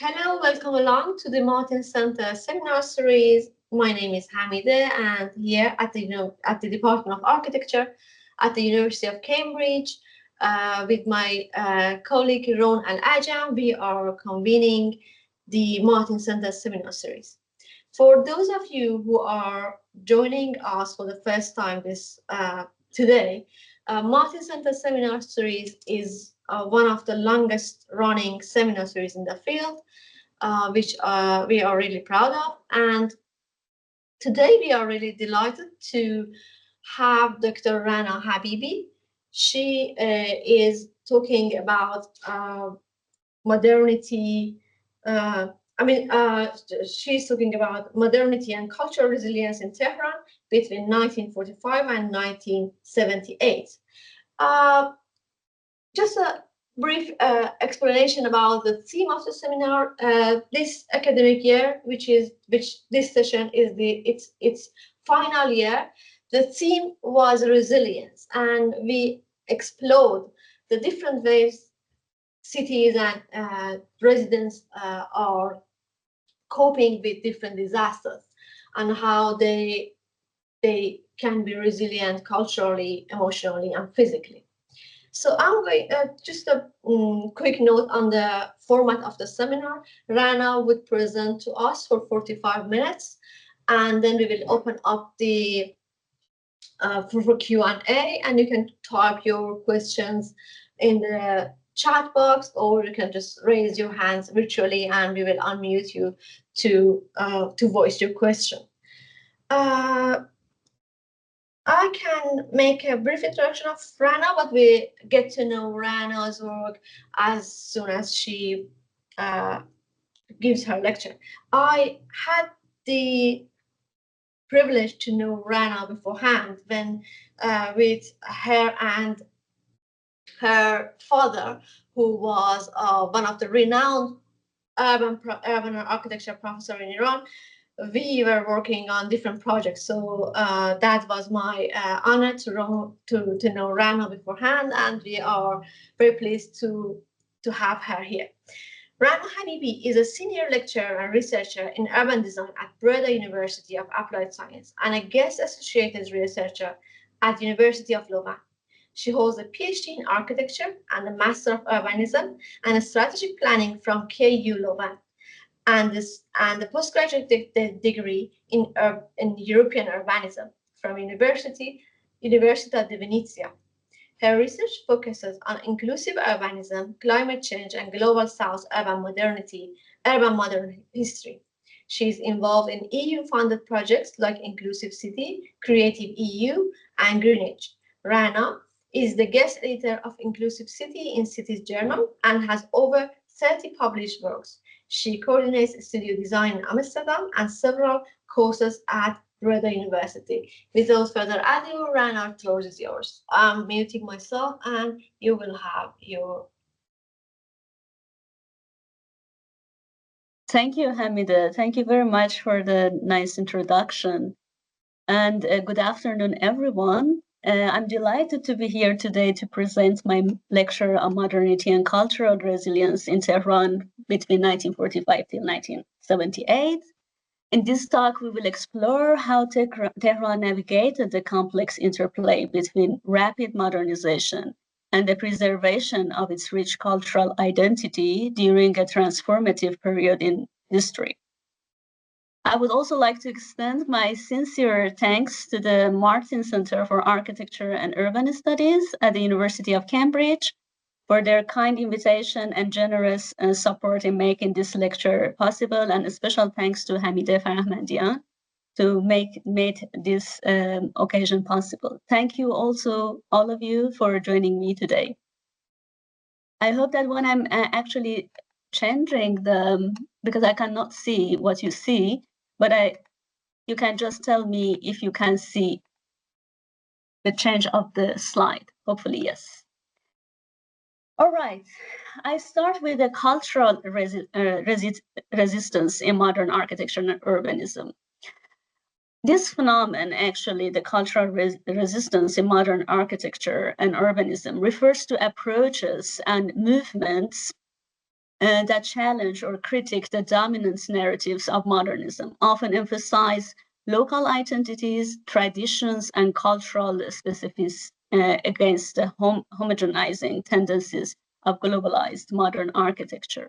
Hello, welcome along to the Martin Center seminar series. My name is Hamide, and here at the Department of Architecture at the University of Cambridge, with my colleague Ron Al-Ajam, we are convening the Martin Center seminar series. For those of you who are joining us for the first time today, Martin Center seminar series is one of the longest running seminar series in the field, which we are really proud of. And today we are really delighted to have Dr. Rana Habibi. She is talking about modernity. She's talking about modernity and cultural resilience in Tehran between 1945 and 1978. Just a brief explanation about the theme of the seminar. This academic year, which this session is its final year, the theme was resilience, and we explored the different ways cities and residents are coping with different disasters and how they can be resilient culturally, emotionally, and physically. So I'm going just a quick note on the format of the seminar. Rana would present to us for 45 minutes, and then we will open up the for Q&A, and you can type your questions in the chat box, or you can just raise your hands virtually, and we will unmute you to voice your question. I can make a brief introduction of Rana, but we get to know Rana's work as soon as she gives her lecture. I had the privilege to know Rana beforehand when with her and her father, who was one of the renowned urban architecture professor in Iran. We were working on different projects, so that was my honor to know Rana beforehand, and we are very pleased to have her here. Rana Habibi is a senior lecturer and researcher in urban design at Breda University of Applied Science and a guest associated researcher at University of Leuven. She holds a Ph.D. in architecture and a Master of Urbanism and a strategic planning from KU Leuven, and the postgraduate degree in European Urbanism from Università di Venezia. Her research focuses on inclusive urbanism, climate change, and global South urban modern history. She is involved in EU-funded projects like InclusiveCity, KreativEU, and Greengage. Rana is the guest editor of InclusiveCity in Cities Journal and has over 30 published works. She coordinates studio design in Amsterdam and several courses at Breda University. Without further ado, Rana, the floor is yours. I'm muting myself, and you will have your. Thank you, Hamida. Thank you very much for the nice introduction. And good afternoon, everyone. I'm delighted to be here today to present my lecture on modernity and cultural resilience in Tehran between 1945 till 1978. In this talk, we will explore how Tehran navigated the complex interplay between rapid modernization and the preservation of its rich cultural identity during a transformative period in history. I would also like to extend my sincere thanks to the Martin Center for Architecture and Urban Studies at the University of Cambridge for their kind invitation and generous support in making this lecture possible, and a special thanks to Hamide Farahmandian to make this occasion possible. Thank you also, all of you, for joining me today. I hope that when I'm actually changing because I cannot see what you see, but you can just tell me if you can see the change of the slide. Hopefully, yes. All right, I start with the cultural resistance in modern architecture and urbanism. This phenomenon, actually, the cultural resistance in modern architecture and urbanism, refers to approaches and movements that challenge or critique the dominant narratives of modernism, often emphasize local identities, traditions, and cultural specificities against the homogenizing tendencies of globalized modern architecture.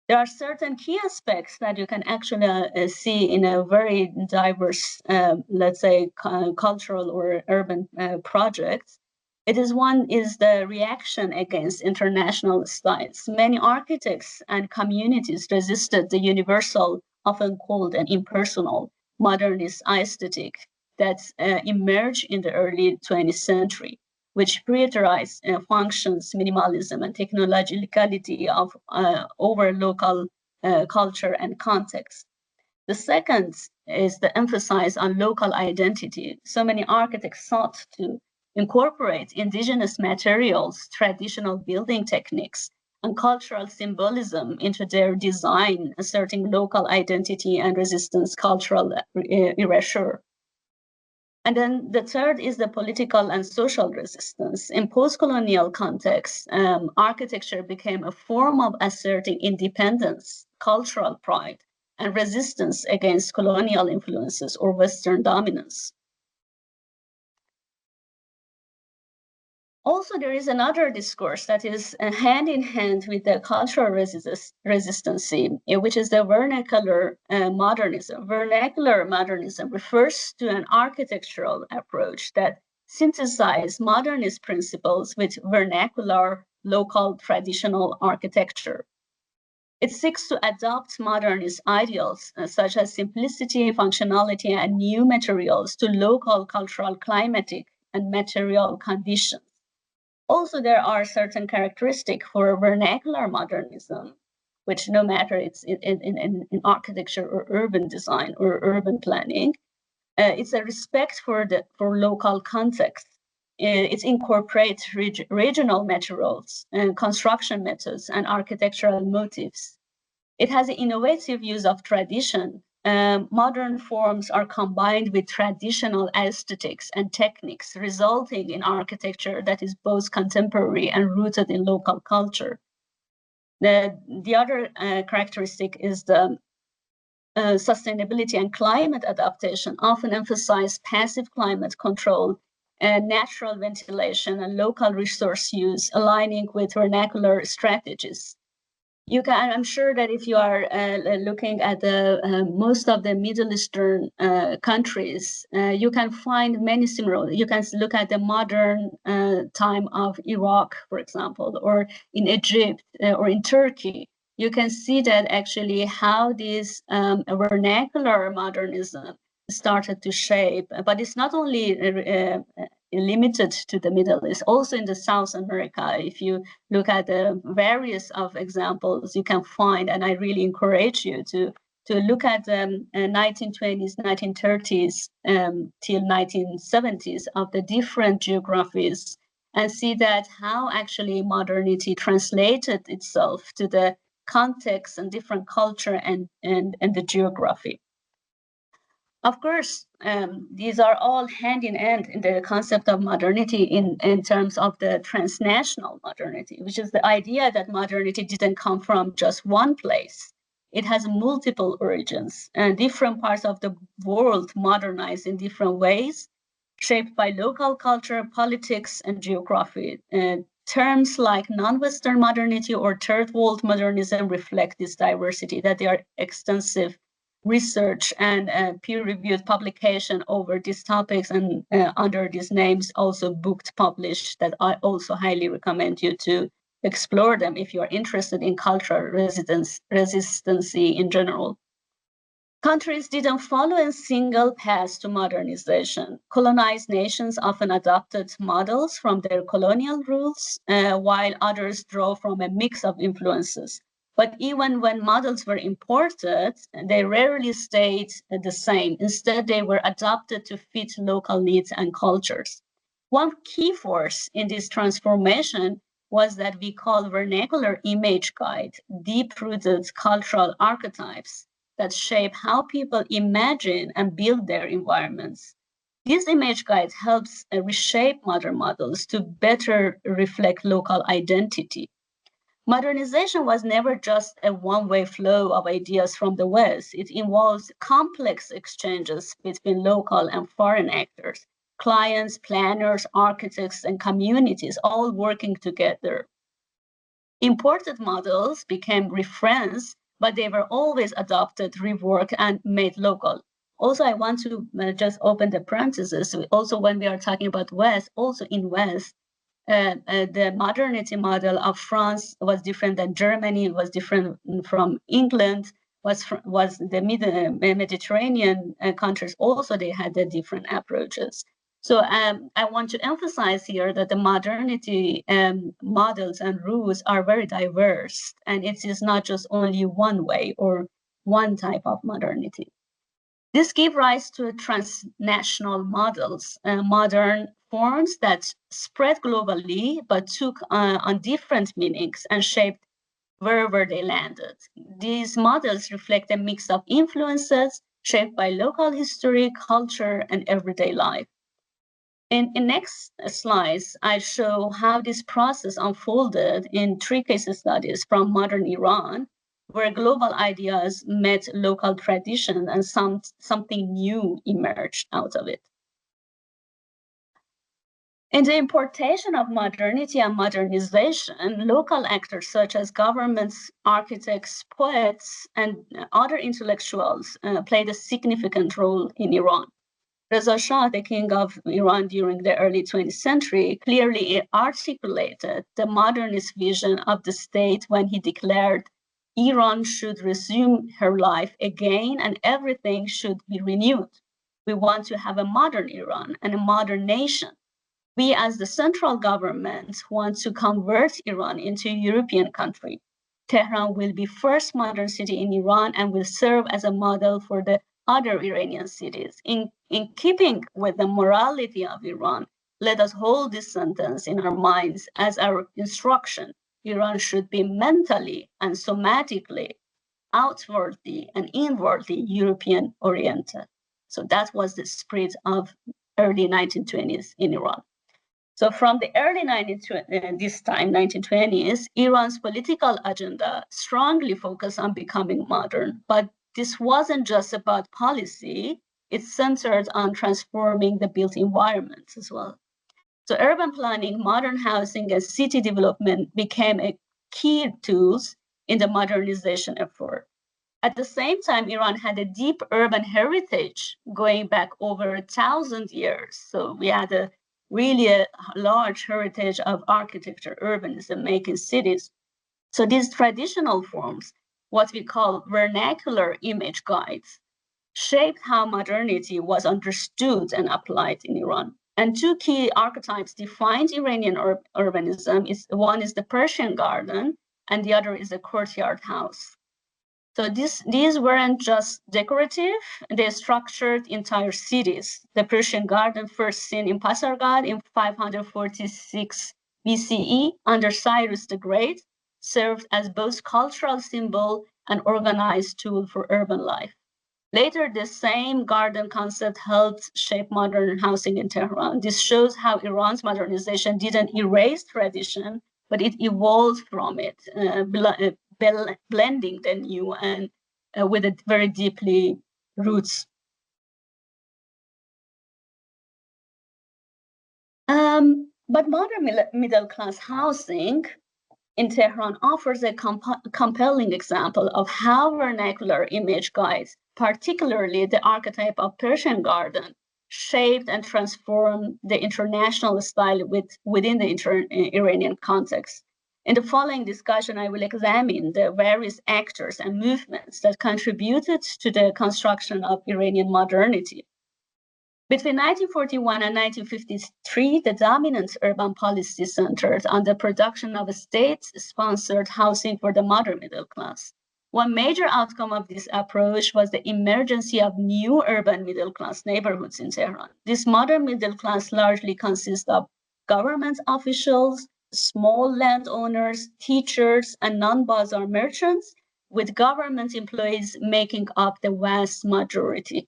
There are certain key aspects that you can actually see in a very diverse, let's say, cultural or urban projects. One is the reaction against international styles. Many architects and communities resisted the universal, often called an impersonal, modernist aesthetic that emerged in the early 20th century, which prioritized functions, minimalism, and technologicality over local culture and context. The second is the emphasis on local identity. So many architects sought to incorporate indigenous materials, traditional building techniques, and cultural symbolism into their design, asserting local identity and resistance cultural erasure. And then the third is the political and social resistance. In post-colonial contexts, architecture became a form of asserting independence, cultural pride, and resistance against colonial influences or Western dominance. Also, there is another discourse that is hand in hand with the cultural resistance, which is the vernacular modernism. Vernacular modernism refers to an architectural approach that synthesizes modernist principles with vernacular, local, traditional architecture. It seeks to adopt modernist ideals such as simplicity, functionality, and new materials to local cultural, climatic, and material conditions. Also, there are certain characteristics for vernacular modernism, which no matter it's in architecture or urban design or urban planning, it's a respect for local context. It incorporates regional materials and construction methods and architectural motifs. It has an innovative use of tradition. Modern forms are combined with traditional aesthetics and techniques, resulting in architecture that is both contemporary and rooted in local culture. The other characteristic is the sustainability and climate adaptation, often emphasize passive climate control and natural ventilation and local resource use, aligning with vernacular strategies. I'm sure that if you are looking at most of the Middle Eastern countries, you can find many similar. You can look at the modern time of Iraq, for example, or in Egypt or in Turkey. You can see that actually how this vernacular modernism started to shape, but it's not only limited to the Middle East, also in the South America. If you look at the various of examples you can find, and I really encourage you to look at the 1920s, 1930s till 1970s of the different geographies and see that how actually modernity translated itself to the context and different culture and the geography. Of course, these are all hand in hand in the concept of modernity in terms of the transnational modernity, which is the idea that modernity didn't come from just one place. It has multiple origins, and different parts of the world modernize in different ways, shaped by local culture, politics, and geography. Terms like non-Western modernity or third world modernism reflect this diversity, that they are extensive research and peer-reviewed publication over these topics, and under these names also books published that I also highly recommend you to explore them if you are interested in cultural resistance in general. Countries didn't follow a single path to modernization. Colonized nations often adopted models from their colonial roots, while others draw from a mix of influences. But even when models were imported, they rarely stayed the same. Instead, they were adapted to fit local needs and cultures. One key force in this transformation was that we call vernacular image guide, deep-rooted cultural archetypes that shape how people imagine and build their environments. This image guide helps reshape modern models to better reflect local identity. Modernization was never just a one-way flow of ideas from the West. It involves complex exchanges between local and foreign actors, clients, planners, architects, and communities all working together. Imported models became reference, but they were always adopted, reworked, and made local. Also, I want to just open the parentheses. Also, when we are talking about West, also in West, the modernity model of France was different than Germany, was different from England, was the Mediterranean countries also, they had the different approaches. So I want to emphasize here that the modernity models and rules are very diverse, and it is not just only one way or one type of modernity. This gave rise to transnational models, modern forms that spread globally but took on different meanings and shaped wherever they landed. These models reflect a mix of influences shaped by local history, culture, and everyday life. In next slides, I show how this process unfolded in 3 case studies from modern Iran, where global ideas met local tradition and something new emerged out of it. In the importation of modernity and modernization, local actors such as governments, architects, poets, and other intellectuals played a significant role in Iran. Reza Shah, the king of Iran during the early 20th century, clearly articulated the modernist vision of the state when he declared Iran should resume her life again and everything should be renewed. We want to have a modern Iran and a modern nation. We, as the central government, want to convert Iran into a European country. Tehran will be first modern city in Iran and will serve as a model for the other Iranian cities. In keeping with the morality of Iran, let us hold this sentence in our minds as our instruction. Iran should be mentally and somatically, outwardly and inwardly European oriented. So that was the spirit of early 1920s in Iran. So from the early 1920s, Iran's political agenda strongly focused on becoming modern, but this wasn't just about policy, it centered on transforming the built environment as well. So urban planning, modern housing, and city development became a key tools in the modernization effort. At the same time, Iran had a deep urban heritage going back over 1,000 years. So we had a large heritage of architecture, urbanism, making cities. So these traditional forms, what we call vernacular image guides, shaped how modernity was understood and applied in Iran. And 2 key archetypes defined Iranian urbanism. One is the Persian garden, and the other is the courtyard house. So these weren't just decorative, they structured entire cities. The Persian garden, first seen in Pasargad in 546 BCE under Cyrus the Great, served as both cultural symbol and organized tool for urban life. Later, the same garden concept helped shape modern housing in Tehran. This shows how Iran's modernization didn't erase tradition, but it evolved from it, blending the new and with it very deeply roots. But modern middle-class housing in Tehran offers a compelling example of how vernacular image guides, particularly the archetype of Persian garden, shaped and transformed the international style within the Iranian context. In the following discussion, I will examine the various actors and movements that contributed to the construction of Iranian modernity. Between 1941 and 1953, the dominant urban policy centered on the production of state-sponsored housing for the modern middle class. One major outcome of this approach was the emergence of new urban middle-class neighborhoods in Tehran. This modern middle class largely consists of government officials, small landowners, teachers, and non-bazaar merchants, with government employees making up the vast majority.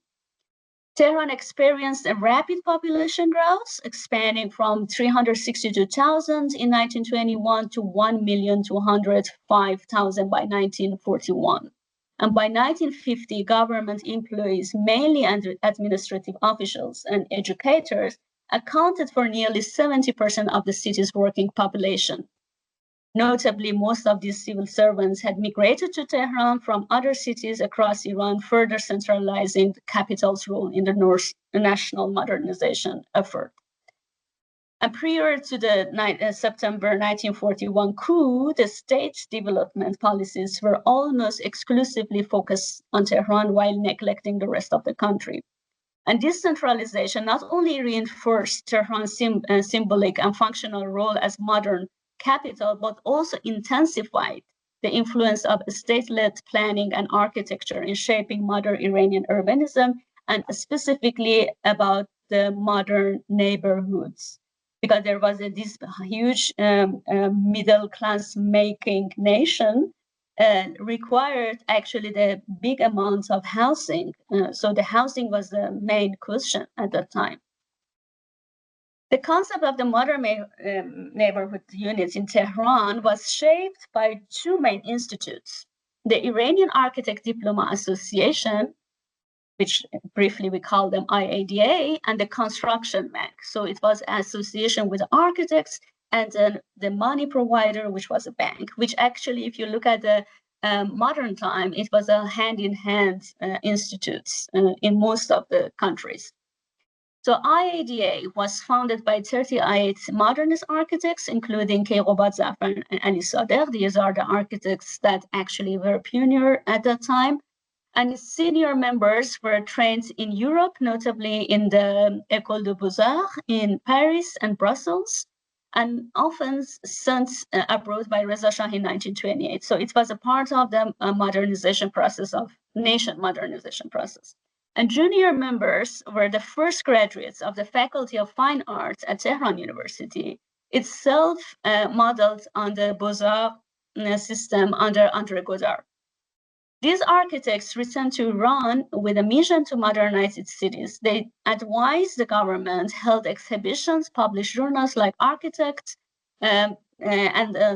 Tehran experienced a rapid population growth, expanding from 362,000 in 1921 to 1,205,000 by 1941. And by 1950, government employees, mainly administrative officials and educators, accounted for nearly 70% of the city's working population. Notably, most of these civil servants had migrated to Tehran from other cities across Iran, further centralizing the capital's role in the national modernization effort. And prior to the September 1941 coup, the state development policies were almost exclusively focused on Tehran while neglecting the rest of the country. And this centralization not only reinforced Tehran's symbolic and functional role as modern capital, but also intensified the influence of state-led planning and architecture in shaping modern Iranian urbanism, and specifically about the modern neighborhoods. Because there was this huge middle-class making nation required actually the big amounts of housing. So the housing was the main question at that time. The concept of the modern neighborhood units in Tehran was shaped by two main institutes, the Iranian Architect Diploma Association, which briefly we call them IADA, and the Construction Bank. So it was an association with architects and then the money provider, which was a bank, which actually, if you look at the modern time, it was a hand-in-hand institutes in most of the countries. So IADA was founded by 38 modernist architects, including Keyqubad Zafar and Ali Sadegh. These are the architects that actually were pioneer at that time. And senior members were trained in Europe, notably in the École de Beaux-Arts in Paris and Brussels, and often sent abroad by Reza Shah in 1928. So it was a part of the modernization process of nation modernization process. And junior members were the first graduates of the Faculty of Fine Arts at Tehran University, itself modeled on the Beaux-Arts system under André Godard. These architects returned to Iran with a mission to modernize its cities. They advised the government, held exhibitions, published journals like Architect, and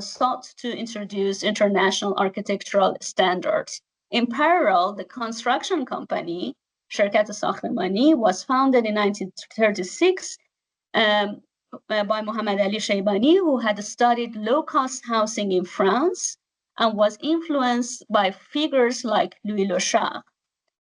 sought to introduce international architectural standards. In parallel, the construction company, Shirkat Sakhtemani, was founded in 1936 by Mohammad Ali Sheibani, who had studied low-cost housing in France and was influenced by figures like Louis Le Char.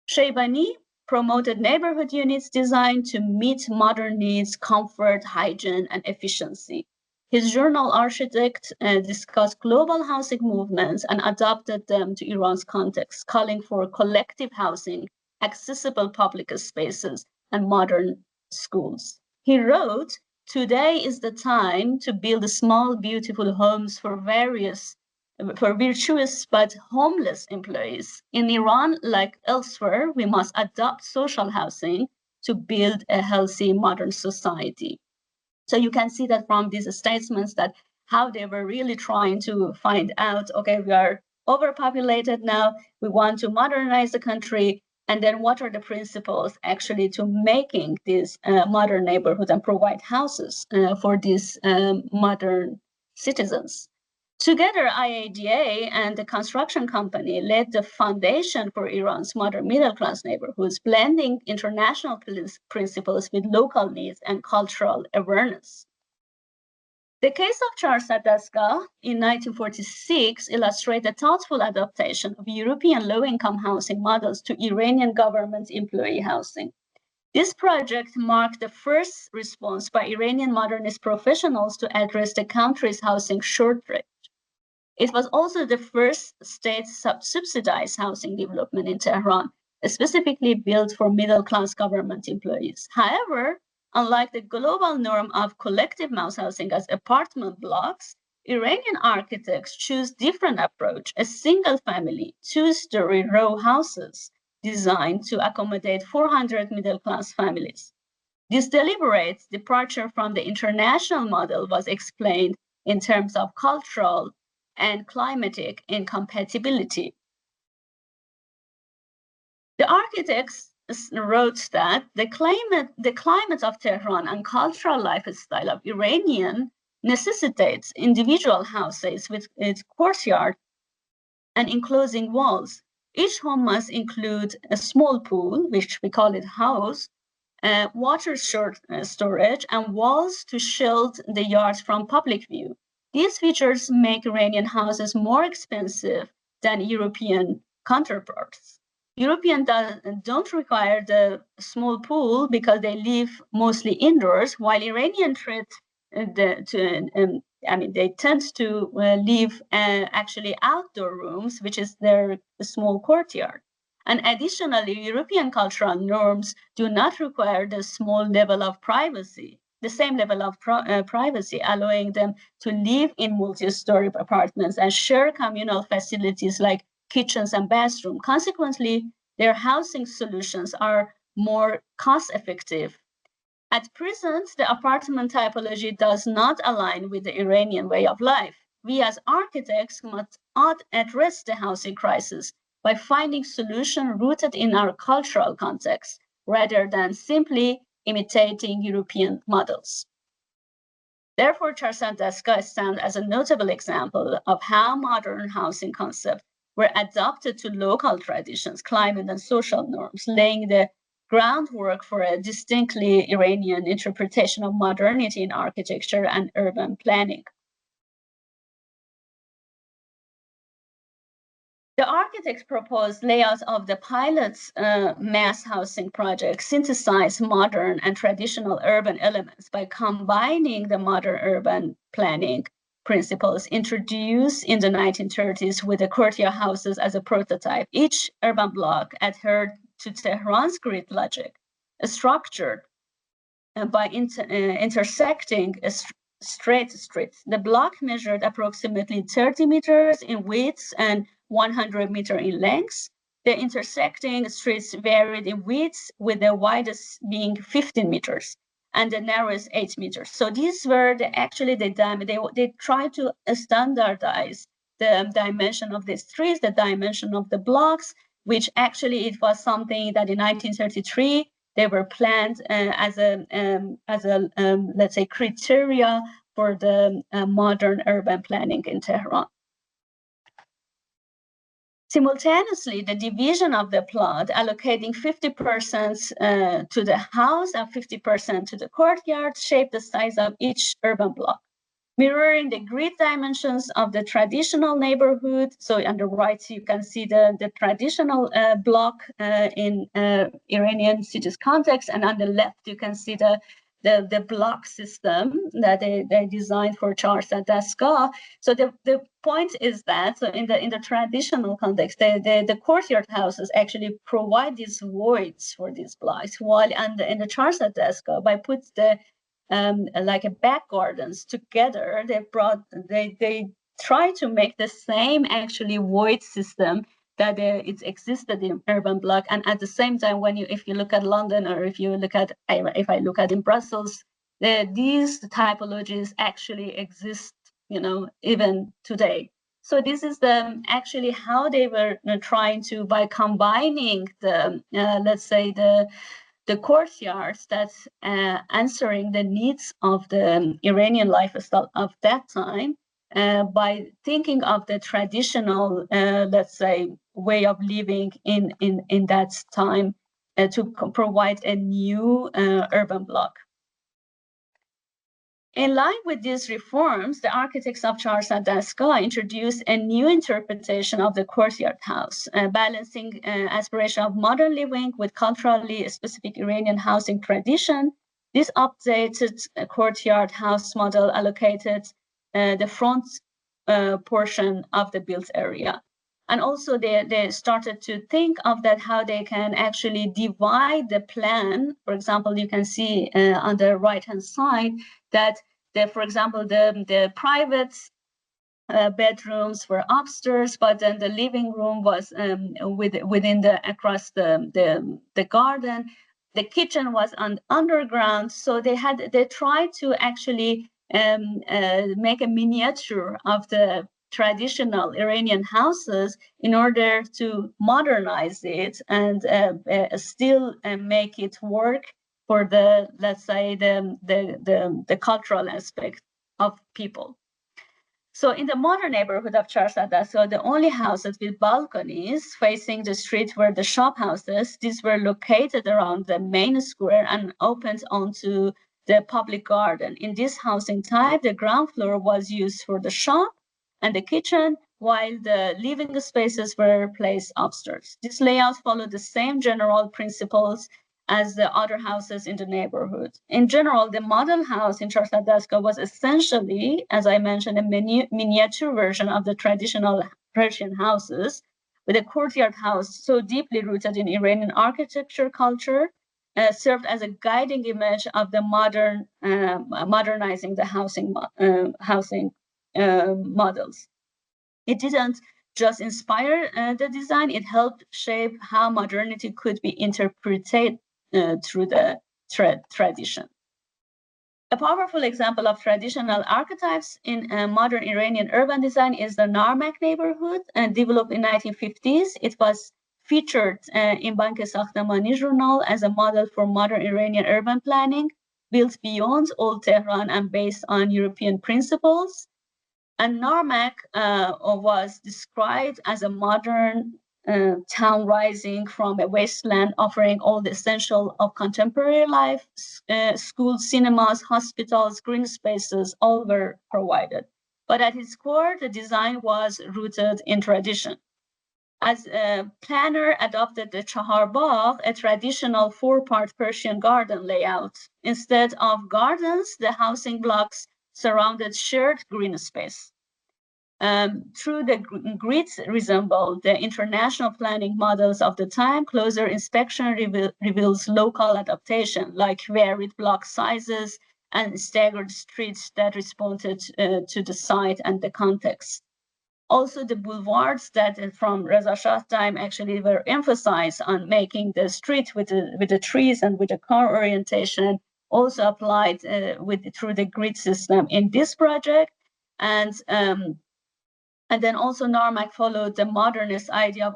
Sheibani promoted neighborhood units designed to meet modern needs, comfort, hygiene, and efficiency. His journal Architect discussed global housing movements and adapted them to Iran's context, calling for collective housing, accessible public spaces, and modern schools. He wrote, "Today is the time to build small, beautiful homes for virtuous but homeless employees. In Iran, like elsewhere, we must adopt social housing to build a healthy modern society." So you can see that from these statements that how they were really trying to find out, okay, we are overpopulated now, we want to modernize the country, and then what are the principles actually to making this modern neighborhood and provide houses for these modern citizens. Together, IADA and the construction company laid the foundation for Iran's modern middle-class neighborhoods, blending international principles with local needs and cultural awareness. The case of Charsad Dastgah in 1946 illustrates the thoughtful adaptation of European low-income housing models to Iranian government employee housing. This project marked the first response by Iranian modernist professionals to address the country's housing shortage. It was also the first state-subsidized housing development in Tehran, specifically built for middle-class government employees. However, unlike the global norm of collective housing as apartment blocks, Iranian architects choose different approach, a single-family, two-story row houses designed to accommodate 400 middle-class families. This deliberate departure from the international model was explained in terms of cultural and climatic incompatibility. The architects wrote that the climate of Tehran and cultural lifestyle of Iranian necessitates individual houses with its courtyard and enclosing walls. Each home must include a small pool, which we call it house, water storage, and walls to shield the yards from public view. These features make Iranian houses more expensive than European counterparts. Europeans don't require the small pool because they live mostly indoors, while Iranian they tend to live actually outdoor rooms, which is their small courtyard. And additionally, European cultural norms do not require the small level of privacy, the same level of privacy, allowing them to live in multi-story apartments and share communal facilities like kitchens and bathrooms. Consequently, their housing solutions are more cost-effective. At present, the apartment typology does not align with the Iranian way of life. We as architects must address the housing crisis by finding solutions rooted in our cultural context, rather than simply imitating European models. Therefore, Charsan Dastgah stands as a notable example of how modern housing concepts were adapted to local traditions, climate, and social norms, laying the groundwork for a distinctly Iranian interpretation of modernity in architecture and urban planning. The architects proposed layouts of the pilot's mass housing project synthesize modern and traditional urban elements by combining the modern urban planning principles introduced in the 1930s with the courtyard houses as a prototype. Each urban block adhered to Tehran's grid logic, structured by intersecting straight streets. The block measured approximately 30 meters in width and 100 meters in length. The intersecting streets varied in width, with the widest being 15 meters and the narrowest 8 meters. So these were they tried to standardize the dimension of the streets, the dimension of the blocks, which actually it was something that in 1933 they were planned as a let's say criteria for the modern urban planning in Tehran. Simultaneously, the division of the plot, allocating 50% to the house and 50% to the courtyard, shaped the size of each urban block, mirroring the grid dimensions of the traditional neighborhood. So on the right, you can see the traditional block in Iranian cities context, and on the left, you can see the block system that they designed for Charsan Dastgah. So the point is that, so in the traditional context, the courtyard houses actually provide these voids for these blocks, while in the Charsan Dastgah, by put the like a back gardens together, they try to make the same actually void system that it existed in urban block. And at the same time, if you look at London, or if I look at in Brussels, these typologies actually exist, even today. So this is actually how they were trying to, by combining the let's say the courtyards that's answering the needs of the Iranian lifestyle of that time, by thinking of the traditional, let's say, way of living in that time, to provide a new urban block. In line with these reforms, the architects of Charsan Dastgah introduced a new interpretation of the courtyard house, balancing aspiration of modern living with culturally specific Iranian housing tradition. This updated courtyard house model allocated the front portion of the built area. And also they started to think of that, how they can actually divide the plan. For example, you can see on the right-hand side that, for example, the private bedrooms were upstairs, but then the living room was within across the garden. The kitchen was underground. So they tried to actually make a miniature of the traditional Iranian houses in order to modernize it and still make it work for the, let's say, the cultural aspect of people. So in the modern neighborhood of Charsadasa, the only houses with balconies facing the street were the shop houses. These were located around the main square and opened onto the public garden. In this housing type, the ground floor was used for the shop and the kitchen, while the living spaces were placed upstairs. This layout followed the same general principles as the other houses in the neighborhood. In general, the model house in Charsadasa was essentially, as I mentioned, a miniature version of the traditional Persian houses, with a courtyard house so deeply rooted in Iranian architecture culture, served as a guiding image of the modernizing the housing models. It didn't just inspire the design, it helped shape how modernity could be interpreted through the tradition. A powerful example of traditional archetypes in modern Iranian urban design is the Narmak neighborhood, developed in 1950s. It was featured in Bank Sakhtamani journal as a model for modern Iranian urban planning, built beyond old Tehran and based on European principles. And Narmak was described as a modern town rising from a wasteland, offering all the essential of contemporary life. Schools, cinemas, hospitals, green spaces, all were provided. But at its core, the design was rooted in tradition. As a planner adopted the Chahar Bagh, a traditional four-part Persian garden layout. Instead of gardens, the housing blocks surrounded shared green space. Through the grids resemble the international planning models of the time, closer inspection reveals local adaptation, like varied block sizes and staggered streets that responded to the site and the context. Also, the boulevards that from Reza Shah's time actually were emphasized on making the street with the trees and with the car orientation also applied through the grid system in this project. And then also Narmak followed the modernist idea of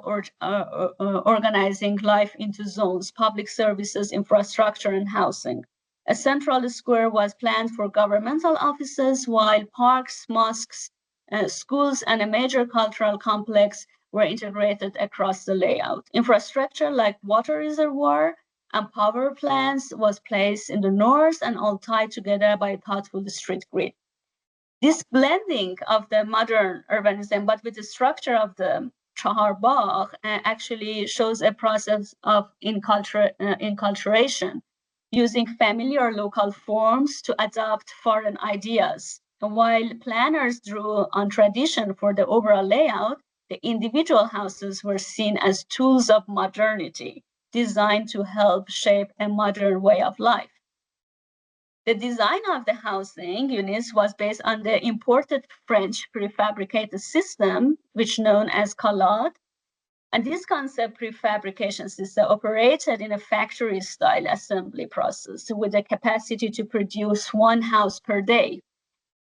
organizing life into zones, public services, infrastructure, and housing. A central square was planned for governmental offices, while parks, mosques, schools, and a major cultural complex were integrated across the layout. Infrastructure like water reservoir and power plants was placed in the north and all tied together by a thoughtful street grid. This blending of the modern urbanism, but with the structure of the Chahar Bagh, actually shows a process of inculturation, using familiar local forms to adopt foreign ideas. And while planners drew on tradition for the overall layout, the individual houses were seen as tools of modernity, designed to help shape a modern way of life. The design of the housing units was based on the imported French prefabricated system, which known as Calade. And this concept prefabrication system operated in a factory-style assembly process with the capacity to produce one house per day.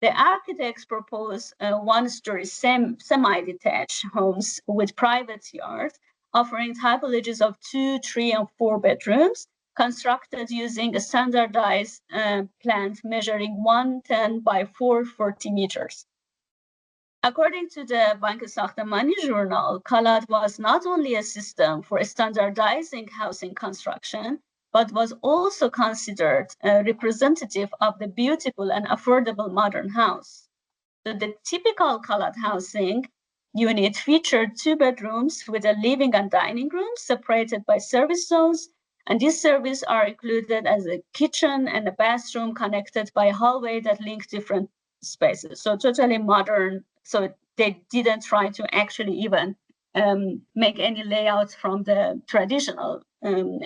The architects proposed one-story semi-detached homes with private yards, offering typologies of 2, 3, and 4 bedrooms, constructed using a standardized plan measuring 110 by 440 meters. According to the Bank Sakhtamani journal, Calade was not only a system for standardizing housing construction, but was also considered representative of the beautiful and affordable modern house. So the typical Calade housing unit featured 2 bedrooms with a living and dining room separated by service zones, and these services are included as a kitchen and a bathroom connected by a hallway that link different spaces. So totally modern. So they didn't try to actually even make any layouts from the traditional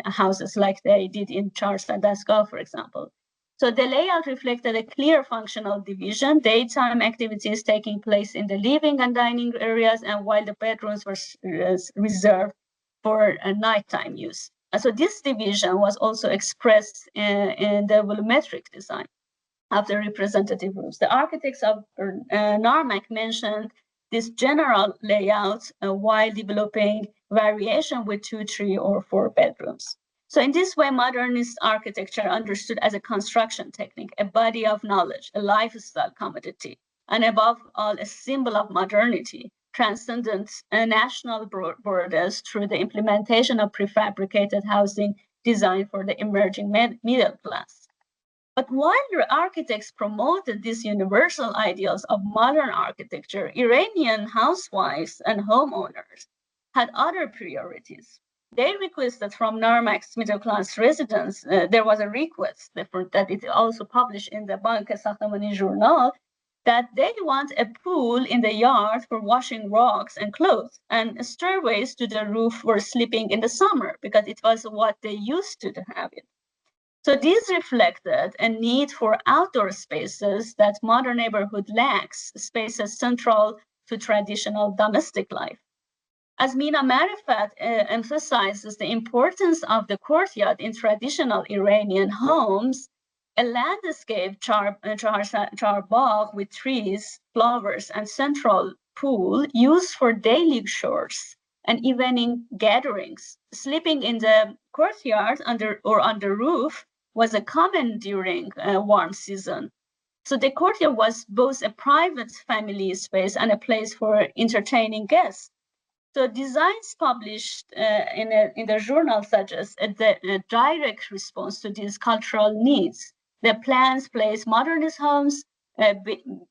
houses like they did in Charsadasa, for example. So the layout reflected a clear functional division, daytime activities taking place in the living and dining areas, and while the bedrooms were reserved for nighttime use. So this division was also expressed in the volumetric design of the representative rooms. The architects of Narmak mentioned this general layout while developing variation with 2, 3, or 4 bedrooms. So in this way, modernist architecture understood as a construction technique, a body of knowledge, a lifestyle commodity, and above all, a symbol of modernity, transcendent national borders through the implementation of prefabricated housing designed for the emerging middle class. But while architects promoted these universal ideals of modern architecture, Iranian housewives and homeowners had other priorities. They requested from Narmak's middle-class residents, there was a request that it also published in the Banque Sahramani Journal, that they want a pool in the yard for washing rugs and clothes, and stairways to the roof for sleeping in the summer, because it was what they used to have it. So these reflected a need for outdoor spaces that modern neighborhood lacks, spaces central to traditional domestic life. As Mina Marifat emphasizes the importance of the courtyard in traditional Iranian homes, a landscape charbagh with trees, flowers, and central pool used for daily chores and evening gatherings. Sleeping in the courtyard on the roof was a common during warm season. So the courtyard was both a private family space and a place for entertaining guests. So designs published in the journal suggest a direct response to these cultural needs. The plans place modernist homes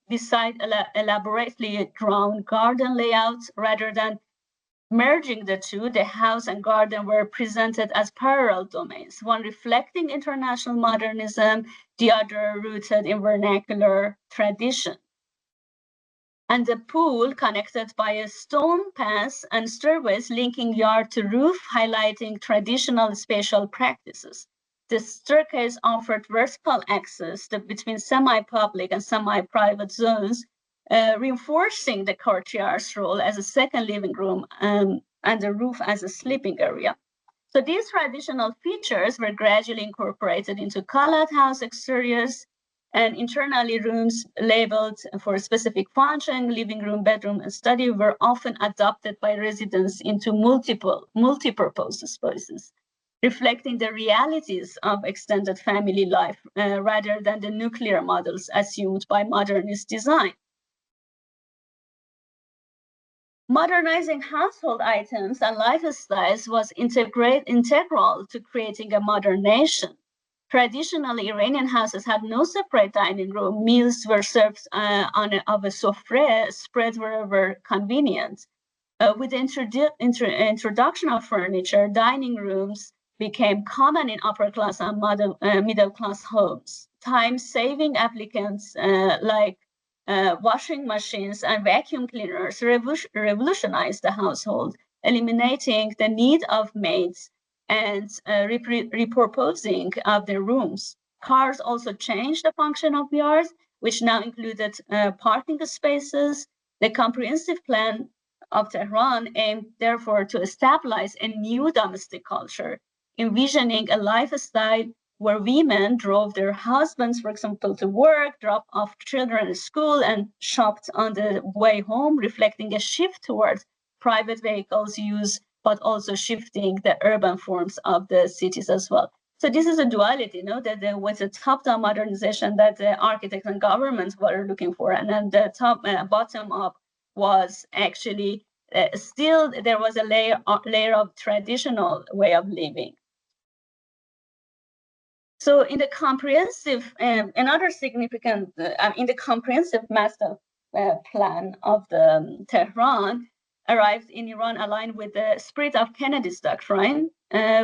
beside elaborately drawn garden layouts rather than merging the two. The house and garden were presented as parallel domains, one reflecting international modernism, the other rooted in vernacular tradition. And the pool connected by a stone path and stairways linking yard to roof, highlighting traditional spatial practices. The staircase offered vertical access between semi-public and semi-private zones, reinforcing the courtyard's role as a second living room and the roof as a sleeping area. So these traditional features were gradually incorporated into call-out house exteriors, and internally rooms labeled for specific function, living room, bedroom, and study, were often adopted by residents into multi-purpose spaces, reflecting the realities of extended family life rather than the nuclear models assumed by modernist design. Modernizing household items and lifestyles was integral to creating a modern nation. Traditionally, Iranian houses had no separate dining room. Meals were served of a sofre, spread wherever convenient. With the introduction of furniture, dining rooms became common in upper-class and middle-class homes. Time-saving applicants like washing machines and vacuum cleaners revolutionized the household, eliminating the need of maids and repurposing of their rooms. Cars also changed the function of yards, which now included parking spaces. The comprehensive plan of Tehran aimed, therefore, to establish a new domestic culture, envisioning a lifestyle where women drove their husbands, for example, to work, dropped off children at school, and shopped on the way home, reflecting a shift towards private vehicles use, but also shifting the urban forms of the cities as well. So this is a duality, that there was a top-down modernization that the architects and governments were looking for, and then the bottom-up was actually still there was a layer of traditional way of living. So in the comprehensive, another significant, in the comprehensive master plan of the Tehran, arrived in Iran aligned with the spirit of Kennedy's doctrine,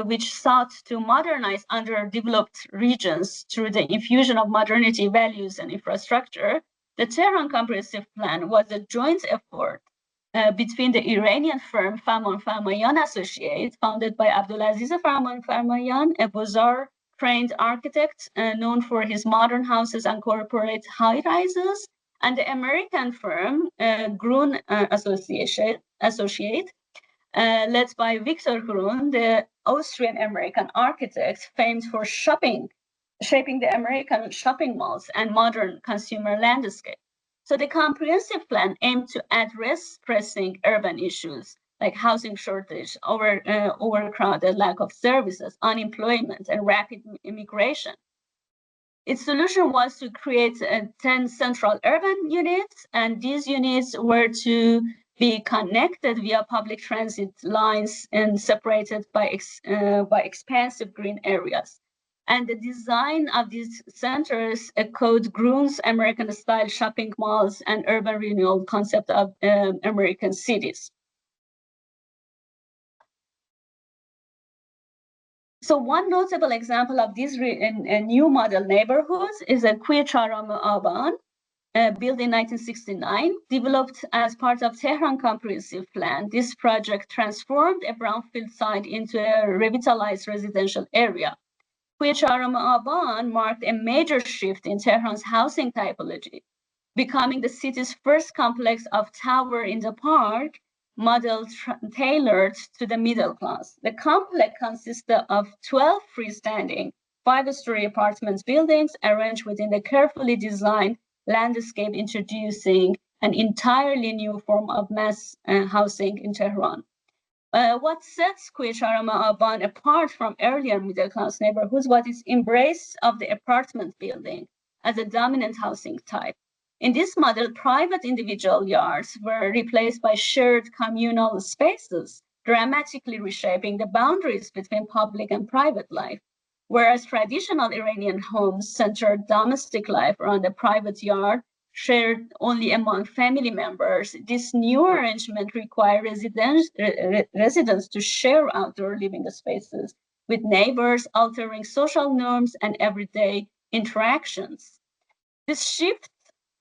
which sought to modernize underdeveloped regions through the infusion of modernity values and infrastructure. The Tehran Comprehensive Plan was a joint effort between the Iranian firm Farman Farmayan Associates, founded by Abdulaziz Farman Farmayan, a Beaux-Arts-trained architect known for his modern houses and corporate high-rises, and the American firm Gruen Associate, led by Victor Gruen, the Austrian-American architect famed for shaping the American shopping malls and modern consumer landscape. So the comprehensive plan aimed to address pressing urban issues like housing shortage, overcrowded, lack of services, unemployment, and rapid immigration. Its solution was to create 10 central urban units, and these units were to be connected via public transit lines and separated by expansive green areas. And the design of these centers echoed Grun's American-style shopping malls and urban renewal concept of American cities. So one notable example of these new model neighborhoods is a KU Leuven, built in 1969, developed as part of Tehran Comprehensive Plan. This project transformed a brownfield site into a revitalized residential area. KU Leuven marked a major shift in Tehran's housing typology, becoming the city's first complex of tower in the park, model tailored to the middle class. The complex consisted of 12 freestanding 5-story apartment buildings arranged within a carefully designed landscape, introducing an entirely new form of mass housing in Tehran. What sets KU Leuven apart from earlier middle-class neighborhoods was its embrace of the apartment building as a dominant housing type. In this model, private individual yards were replaced by shared communal spaces, dramatically reshaping the boundaries between public and private life. Whereas traditional Iranian homes centered domestic life around a private yard shared only among family members, this new arrangement required residents to share outdoor living spaces with neighbors, altering social norms and everyday interactions. This shift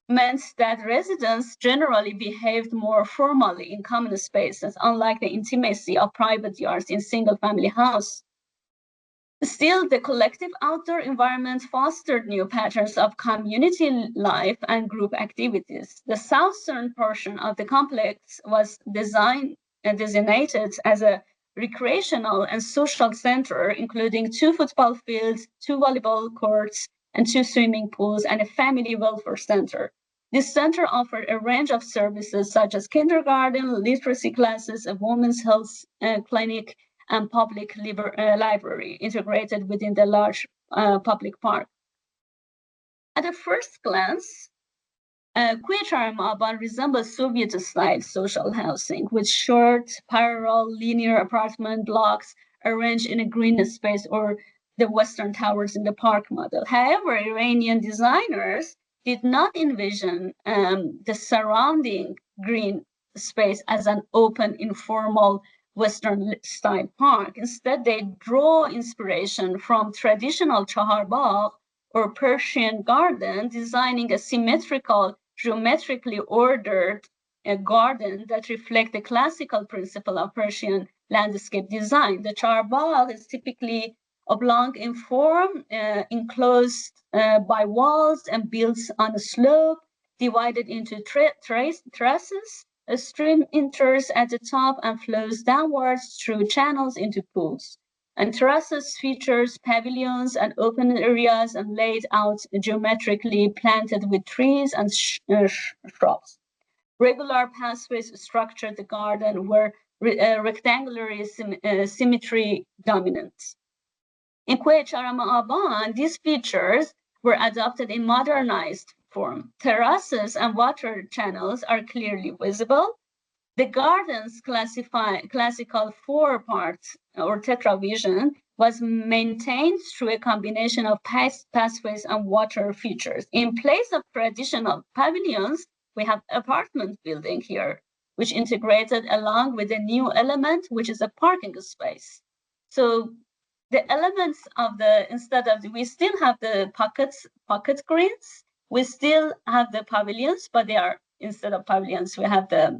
meant that residents generally behaved more formally in common spaces, unlike the intimacy of private yards in single-family houses. Still, the collective outdoor environment fostered new patterns of community life and group activities. The southern portion of the complex was designated as a recreational and social center, including 2 football fields, 2 volleyball courts, and 2 swimming pools, and a family welfare center. This center offered a range of services such as kindergarten, literacy classes, a women's health clinic, and public library integrated within the large public park. At a first glance, KU Leuven resembles Soviet-style social housing with short, parallel, linear apartment blocks arranged in a green space, or the Western towers in the park model. However, Iranian designers did not envision the surrounding green space as an open, informal, Western-style park. Instead, they draw inspiration from traditional chaharbagh or Persian garden, designing a symmetrical, geometrically ordered garden that reflect the classical principle of Persian landscape design. The chaharbagh is typically oblong in form, enclosed by walls and built on a slope, divided into terraces. A stream enters at the top and flows downwards through channels into pools. And terraces features pavilions and open areas and laid out geometrically, planted with trees and shrubs. Regular pathways structure the garden where rectangular symmetry dominates. In KU Leuven, these features were adopted in modernized form. Terraces and water channels are clearly visible. The garden's classical 4-part or tetravision was maintained through a combination of pathways and water features. In place of traditional pavilions, we have apartment building here, which integrated along with a new element, which is a parking space. So the elements of we still have the pocket greens, we still have the pavilions, but they are, instead of pavilions, we have the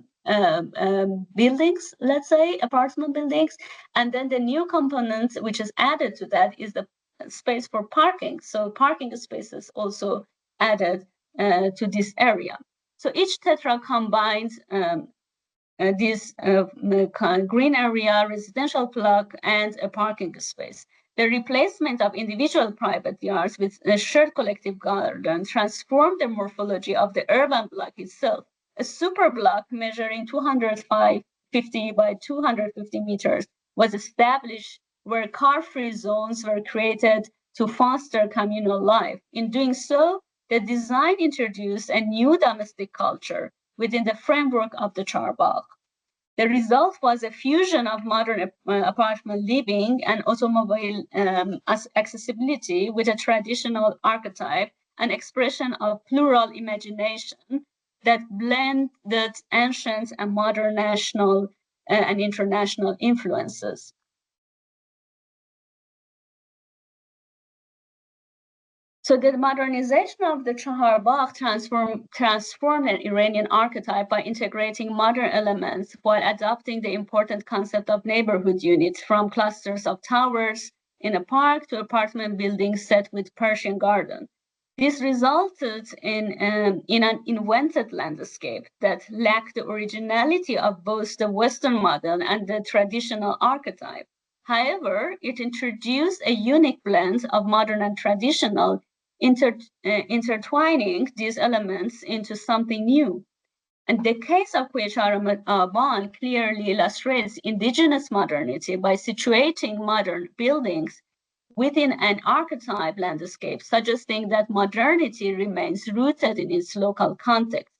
buildings, let's say, apartment buildings. And then the new component, which is added to that, is the space for parking. So parking spaces also added to this area. So each tetra combines this green area, residential block, and a parking space. The replacement of individual private yards with a shared collective garden transformed the morphology of the urban block itself. A super block measuring 250 by 250 meters was established where car-free zones were created to foster communal life. In doing so, the design introduced a new domestic culture within the framework of the charbagh. The result was a fusion of modern apartment living and automobile accessibility with a traditional archetype, an expression of plural imagination that blended ancient and modern national and international influences. So the modernization of the charbagh transformed an Iranian archetype by integrating modern elements while adopting the important concept of neighborhood units, from clusters of towers in a park to apartment buildings set with Persian garden. This resulted in an invented landscape that lacked the originality of both the Western model and the traditional archetype. However, it introduced a unique blend of modern and traditional, intertwining these elements into something new. And the case of KreativEU clearly illustrates indigenous modernity by situating modern buildings within an archetype landscape, suggesting that modernity remains rooted in its local context.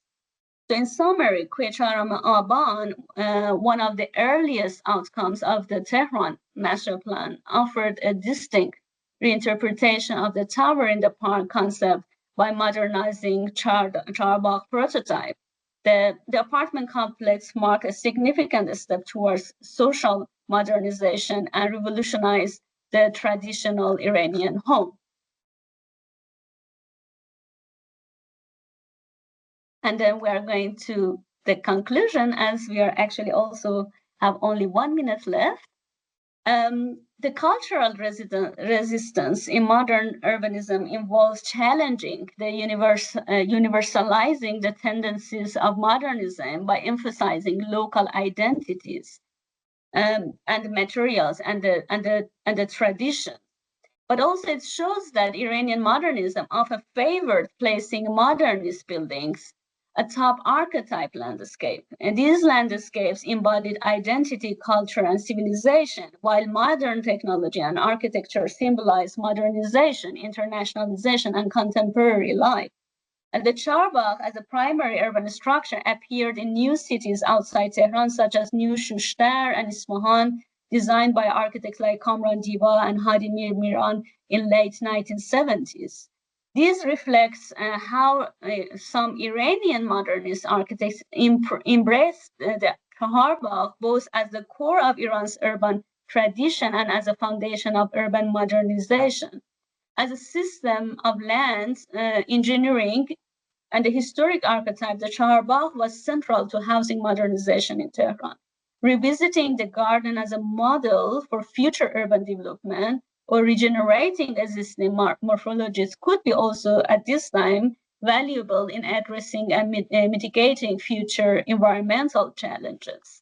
So in summary, KreativEU, one of the earliest outcomes of the Tehran master plan, offered a distinct reinterpretation of the tower in the park concept by modernizing charbagh prototype. The apartment complex marked a significant step towards social modernization and revolutionized the traditional Iranian home. And then we are going to the conclusion, as we are actually also have only 1 minute left. The cultural resistance in modern urbanism involves challenging the universalizing the tendencies of modernism by emphasizing local identities and materials and the tradition. But also it shows that Iranian modernism often favored placing modernist buildings atop archetype landscape. And these landscapes embodied identity, culture, and civilization, while modern technology and architecture symbolized modernization, internationalization, and contemporary life. And the charbagh as a primary urban structure appeared in new cities outside Tehran, such as New Shushtar and Isfahan, designed by architects like Kamran Diva and Hadi Miran in late 1970s. This reflects how some Iranian modernist architects embraced the charbagh both as the core of Iran's urban tradition and as a foundation of urban modernization. As a system of land engineering and the historic archetype, the charbagh was central to housing modernization in Tehran. Revisiting the garden as a model for future urban development or regenerating existing morphologies could be also at this time valuable in addressing and mitigating future environmental challenges.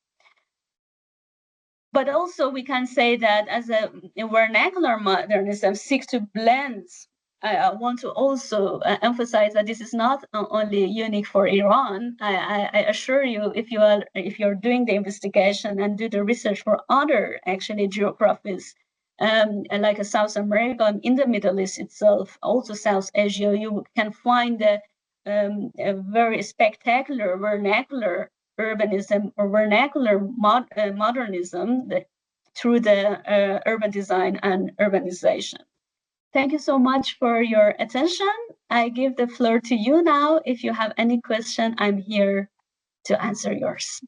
But also we can say that as a vernacular modernism seeks to blend, I want to also emphasize that this is not only unique for Iran. I assure you, if you're doing the investigation and do the research for other actually geographies, like South America, in the Middle East itself, also South Asia, you can find a very spectacular vernacular urbanism or vernacular modernism through the urban design and urbanization. Thank you so much for your attention. I give the floor to you now. If you have any question, I'm here to answer yours.